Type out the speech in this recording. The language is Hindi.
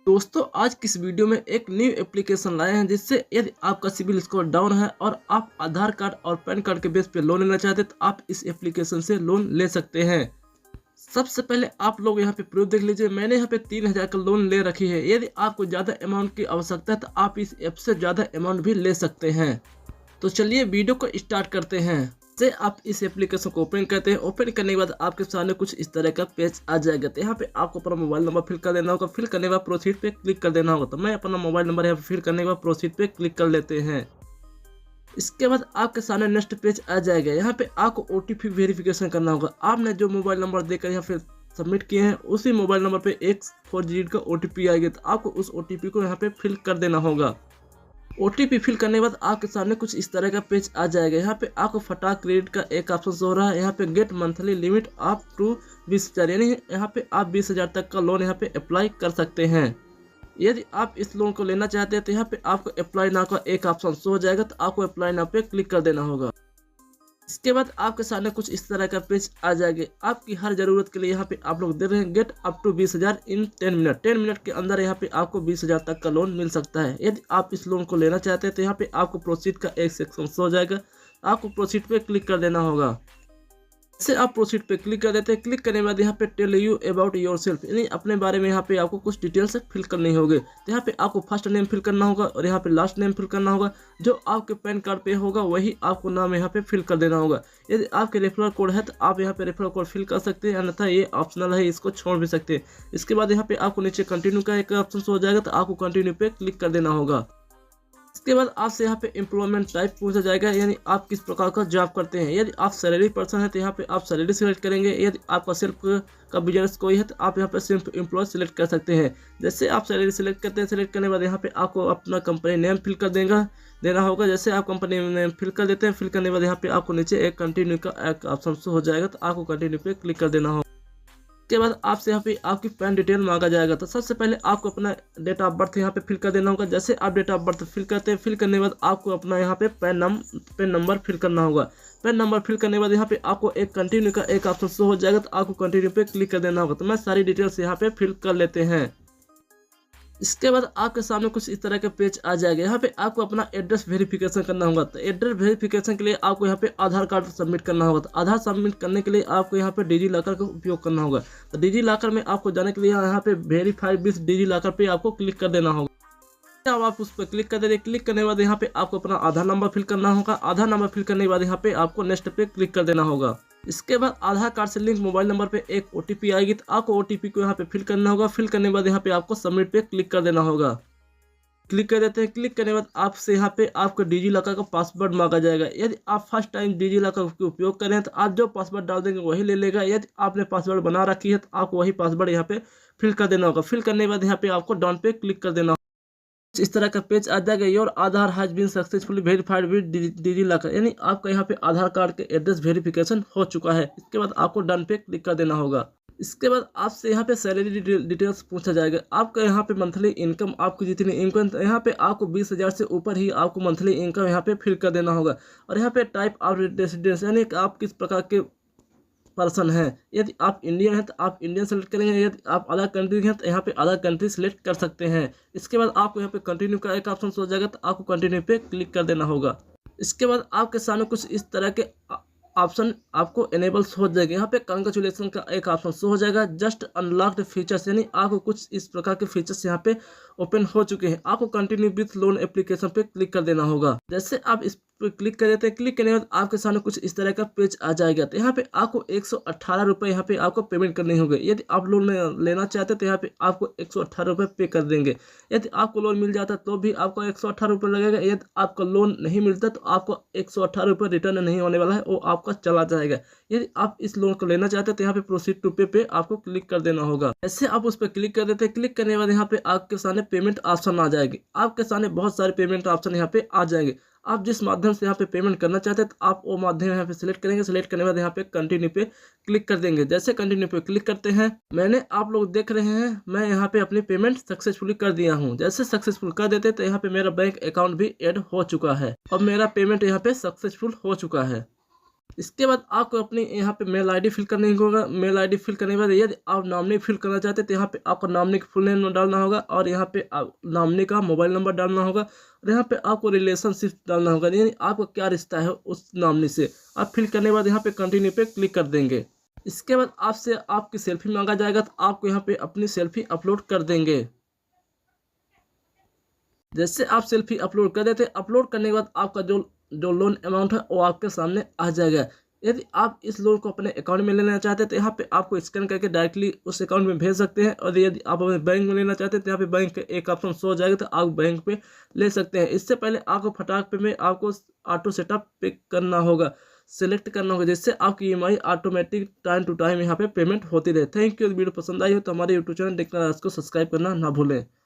दोस्तों आज की इस वीडियो में एक न्यू एप्लीकेशन लाए हैं जिससे यदि आपका सिबिल स्कोर डाउन है और आप आधार कार्ड और पैन कार्ड के बेस पे लोन लेना चाहते हैं तो आप इस एप्लीकेशन से लोन ले सकते हैं। सबसे पहले आप लोग यहाँ पे प्रूफ देख लीजिए। मैंने यहाँ पे 3,000 का लोन ले रखी है। यदि आपको ज़्यादा अमाउंट की आवश्यकता है तो आप इस ऐप से ज़्यादा अमाउंट भी ले सकते हैं। तो चलिए वीडियो को स्टार्ट करते हैं। से आप इस एप्लीकेशन को ओपन करते हैं। ओपन करने के बाद आपके सामने कुछ इस तरह का पेज आ जाएगा। तो यहाँ पे आपको अपना मोबाइल नंबर फिल कर देना होगा। फिल करने के बाद प्रोसीड पे क्लिक कर देना होगा। तो मैं अपना मोबाइल नंबर यहाँ पे फिल करने के बाद प्रोसीड पे क्लिक कर लेते हैं। इसके बाद आपके सामने नेक्स्ट पेज आ जाएगा। यहाँ पे आपको OTP वेरिफिकेशन करना होगा। आपने जो मोबाइल नंबर देकर यहाँ पे सबमिट किए हैं उसी मोबाइल नंबर पे एक 4 डिजिट का OTP आएगा। तो आपको उस OTP को यहाँ पे फिल कर देना होगा। OTP फिल करने के बाद आपके सामने कुछ इस तरह का पेज आ जाएगा। यहाँ पे आपको फटाक क्रेडिट का एक ऑप्शन हो रहा है। यहाँ पे get monthly limit up to 20,000 यानी यहाँ पे आप 20,000 तक का लोन यहाँ पे अप्लाई कर सकते हैं। यदि आप इस लोन को लेना चाहते हैं तो यहाँ पे आपको अप्लाई नाउ का एक ऑप्शन हो जाएगा। तो आपको अप्लाई नाउ पे क्लिक कर देना होगा। इसके बाद आपके सामने कुछ इस तरह का पेज आ जाएगा। आपकी हर जरूरत के लिए यहाँ पे आप लोग दे रहे हैं गेट अप टू 20,000 इन 10 मिनट। 10 मिनट के अंदर यहाँ पे आपको 20,000 तक का लोन मिल सकता है। यदि आप इस लोन को लेना चाहते हैं तो यहाँ पे आपको प्रोसीड का एक सेक्शन हो जाएगा। आपको प्रोसीड पे क्लिक कर देना होगा। जैसे आप प्रोसीड पे क्लिक कर देते हैं, क्लिक करने के बाद यहाँ पे tell you about yourself यानी अपने बारे में यहाँ पे आपको कुछ डिटेल्स फिल करनी होगी। तो यहाँ पे आपको फर्स्ट नेम फिल करना होगा और यहाँ पे लास्ट नेम फिल करना होगा। जो आपके पैन कार्ड पे होगा वही आपको नाम यहाँ पे फिल कर देना होगा। यदि आपके रेफरल कोड है तो आप यहाँ पे रेफरल कोड फिल कर सकते हैं, अन्यथा ये ऑप्शनल है, इसको छोड़ भी सकते हैं। इसके बाद यहाँ पे आपको नीचे कंटिन्यू का एक ऑप्शन हो जाएगा। तो आपको कंटिन्यू पे क्लिक कर देना होगा। इसके बाद आपसे यहाँ पे एम्प्लॉयमेंट टाइप पूछा जाएगा यानी आप किस प्रकार का जॉब करते हैं। यदि आप सैलरी पर्सन है तो यहाँ पे आप सैलरी सिलेक्ट करेंगे। यदि आपका सेल्फ का बिजनेस कोई है तो आप यहाँ पे सिर्फ एम्प्लॉय सिलेक्ट कर सकते हैं। जैसे आप सैलरी सिलेक्ट करते हैं, सिलेक्ट करने के बाद यहाँ पे आपको अपना कंपनी नेम फिल कर देना होगा। जैसे आप कंपनी नेम फिल कर देते हैं, फिल करने के बाद यहाँ पे आपको नीचे एक कंटिन्यू का एक ऑप्शन हो जाएगा। तो आपको कंटिन्यू पे क्लिक कर देना होगा। के बाद आपसे यहाँ पे आपकी पैन डिटेल मांगा जाएगा। तो सबसे पहले आपको अपना डेट ऑफ बर्थ यहाँ पे फिल कर देना होगा। जैसे आप डेट ऑफ बर्थ फिल करते हैं, फिल करने के बाद आपको अपना यहाँ पे पैन नंबर फिल करना होगा। पैन नंबर फिल करने के बाद यहाँ पे आपको एक कंटिन्यू का एक ऑप्शन हो जाएगा। तो आपको कंटिन्यू पे क्लिक कर देना होगा। तो मैं सारी डिटेल्स यहाँ पे फिल कर लेते हैं। इसके बाद आपके सामने कुछ इस तरह का पेज आ जाएगा। यहाँ पे आपको अपना एड्रेस वेरिफिकेशन करना होगा। तो एड्रेस वेरिफिकेशन के लिए आपको यहाँ पे आधार कार्ड सबमिट करना होगा। तो आधार सबमिट करने के लिए आपको यहाँ पे डिजी लॉकर का उपयोग करना होगा। तो डिजी लॉकर में आपको जाने के लिए यहाँ पे वेरीफाइड विथ डिजी लॉकर पे आपको क्लिक कर देना होगा। अब आप उस पर क्लिक कर देंगे। क्लिक करने के बाद यहाँ पे आपको अपना आधार नंबर फिल करना होगा। आधार नंबर फिल करने के बाद यहाँ पे आपको नेक्स्ट पे क्लिक कर देना होगा। इसके बाद आधार कार्ड से लिंक मोबाइल नंबर पे एक OTP आएगी। तो आपको OTP को यहाँ पे फिल करना होगा। फिल करने के बाद यहाँ पे आपको सबमिट पे क्लिक कर देना होगा। क्लिक कर देते हैं। क्लिक करने के बाद आपसे यहाँ पे आपको डिजी लॉकर का पासवर्ड मांगा जाएगा। यदि आप फर्स्ट टाइम डिजी लॉकर का उपयोग करें तो आप जो पासवर्ड डाल देंगे वही ले लेगा। यदि आपने पासवर्ड बना रखी है तो आपको वही पासवर्ड यहाँ पे फिल कर देना होगा। फिल करने के बाद यहाँ पे आपको डन पे क्लिक कर देना होगा। इस तरह का पेज आ जाएगा। Your Aadhaar has been successfully verified with DigiLocker यानी आपका यहाँ पे आधार कार्ड के एड्रेस वेरिफिकेशन हो चुका है। इसके बाद आपको डन पे क्लिक कर देना होगा। इसके बाद आपसे यहाँ पे सैलरी डिटेल्स पूछा जाएगा। आपका यहाँ पे मंथली इनकम आपकी जितनी इनकम यहाँ पे आपको 20,000 से ऊपर ही आपको मंथली इनकम यहाँ पे फिल कर देना होगा। और यहाँ पे टाइप ऑफ रेसिडेंस यानी आप किस प्रकार के पर्सन है। यदि आप इंडियन हैं तो आप इंडियन सेलेक्ट करेंगे। यदि आप अदर कंट्री हैं तो यहाँ पे अदर कंट्री सेलेक्ट कर सकते हैं। इसके बाद आपको यहाँ पे कंटिन्यू का एक ऑप्शन हो जाएगा। तो आपको कंटिन्यू पे क्लिक कर देना होगा। इसके बाद आपके सामने कुछ इस तरह के ऑप्शन आपको एनेबल्स हो जाएगा। यहाँ पे कंग्रेचुलेसन का एक ऑप्शन हो जाएगा। जस्ट अनलॉक्ड फीचर्स यानी आपको कुछ इस प्रकार के फीचर्स यहाँ पे ओपन हो चुके हैं। आपको कंटिन्यू विथ लोन एप्लीकेशन पे क्लिक कर देना होगा। जैसे आप इस पे क्लिक कर देते हैं, क्लिक करने के बाद आपके सामने कुछ इस तरह का पेज आ जाएगा। तो यहाँ पे आपको 118 रुपये यहाँ पे आपको पेमेंट करने होंगे। यदि आप लोन लेना चाहते हैं तो यहाँ पे आपको 118 रुपये पे कर देंगे। यदि आपको लोन मिल जाता है तो भी आपको 118 रुपये लगेगा। यदि आपका लोन नहीं मिलता तो आपको 118 रुपये रिटर्न नहीं होने वाला है, वो आपका चला जाएगा। यदि आप इस लोन को लेना चाहते हैं तो यहाँ पे प्रोसीड टू पे आपको क्लिक कर देना होगा। ऐसे आप उस पर क्लिक कर देते हैं। क्लिक करने के बाद यहाँ पे आपके सामने पेमेंट ऑप्शन आ जाएगी। आपके सामने बहुत सारे पेमेंट ऑप्शन यहाँ पे आ जाएंगे। आप जिस माध्यम से यहाँ पे पेमेंट करना चाहते हैं तो आप वो माध्यम यहाँ पे सिलेक्ट करेंगे। सिलेक्ट करने के बाद यहाँ पे कंटिन्यू पे क्लिक कर देंगे। जैसे कंटिन्यू पे क्लिक करते हैं, मैंने आप लोग देख रहे हैं मैं यहाँ पे अपनी पेमेंट सक्सेसफुली कर दिया हूँ। जैसे सक्सेसफुल कर देते तो यहाँ पे मेरा बैंक अकाउंट भी ऐड हो चुका है और मेरा पेमेंट यहाँ पे सक्सेसफुल हो चुका है। इसके बाद आपको अपनी यहाँ पे मेल आईडी फिल करने होगा। मेल आईडी फिल करने के बाद यदि आप नॉमिनी फिल करना चाहते हैं तो यहाँ पे आपको नॉमिनी का फुल नेम डालना होगा और यहाँ पे नॉमिनी का मोबाइल नंबर डालना होगा और यहाँ पे आपको रिलेशनशिप डालना होगा, यानी आपका क्या रिश्ता है उस नॉमिनी से। आप फिल करने के बाद यहाँ पे कंटिन्यू पे क्लिक कर देंगे। इसके बाद आपसे आपकी सेल्फी मांगा जाएगा तो आपको यहाँ पे अपनी सेल्फी अपलोड कर देंगे। जैसे आप सेल्फी अपलोड कर देते, अपलोड करने के बाद आपका जो लोन अमाउंट है वो आपके सामने आ जाएगा। यदि आप इस लोन को अपने अकाउंट में लेना चाहते हैं तो यहाँ पे आपको स्कैन करके डायरेक्टली उस अकाउंट में भेज सकते हैं, और यदि आप अपने बैंक में लेना चाहते हैं तो यहाँ पे बैंक का एक ऑप्शन शो हो जाएगा, तो आप बैंक पे ले सकते हैं। इससे पहले आपको फटाक पे में आपको ऑटो सेटअप पे करना होगा, सेलेक्ट करना होगा, जिससे आपकी EMI automatic time to time यहाँ पे पेमेंट होती रहे। Thank you. वीडियो पसंद आई हो तो हमारे यूट्यूब चैनल टेक्नोलॉजी को सब्सक्राइब करना ना भूलें।